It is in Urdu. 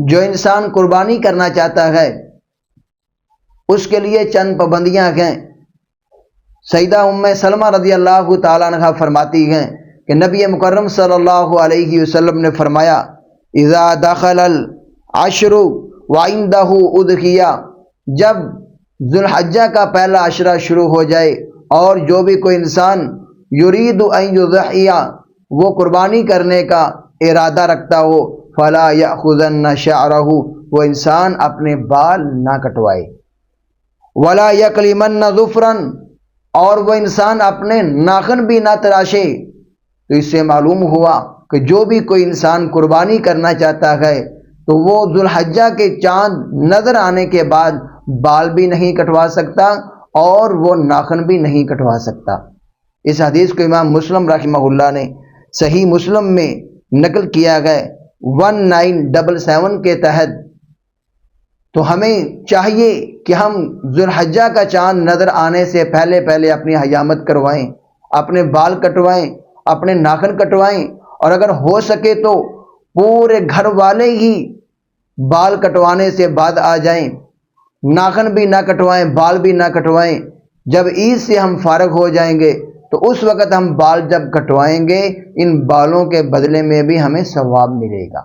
جو انسان قربانی کرنا چاہتا ہے اس کے لیے چند پابندیاں ہیں۔ سیدہ ام سلمہ رضی اللہ تعالیٰ عنہ فرماتی ہیں کہ نبی مکرم صلی اللہ علیہ وسلم نے فرمایا اذا دخل العشر وعندہ اضحیہ، جب ذو الحجہ کا پہلا عشرہ شروع ہو جائے اور جو بھی کوئی انسان یرید ان یضحیہ، وہ قربانی کرنے کا ارادہ رکھتا ہو، فلا یأخذن شعرہ، وہ انسان اپنے بال نہ کٹوائے، ولا یکلمن ظفرا، اور وہ انسان اپنے ناخن بھی نہ تراشے۔ تو اس سے معلوم ہوا کہ جو بھی کوئی انسان قربانی کرنا چاہتا ہے تو وہ ذو الحجہ کے چاند نظر آنے کے بعد بال بھی نہیں کٹوا سکتا اور وہ ناخن بھی نہیں کٹوا سکتا۔ اس حدیث کو امام مسلم رحمہ اللہ نے صحیح مسلم میں نقل کیا گیا 1977 کے تحت۔ تو ہمیں چاہیے کہ ہم ذو الحجہ کا چاند نظر آنے سے پہلے اپنی حجامت کروائیں، اپنے بال کٹوائیں، اپنے ناخن کٹوائیں، اور اگر ہو سکے تو پورے گھر والے ہی بال کٹوانے سے بعد آ جائیں، ناخن بھی نہ کٹوائیں، بال بھی نہ کٹوائیں۔ جب عید سے ہم فارغ ہو جائیں گے تو اس وقت ہم بال جب کٹوائیں گے، ان بالوں کے بدلے میں بھی ہمیں ثواب ملے گا۔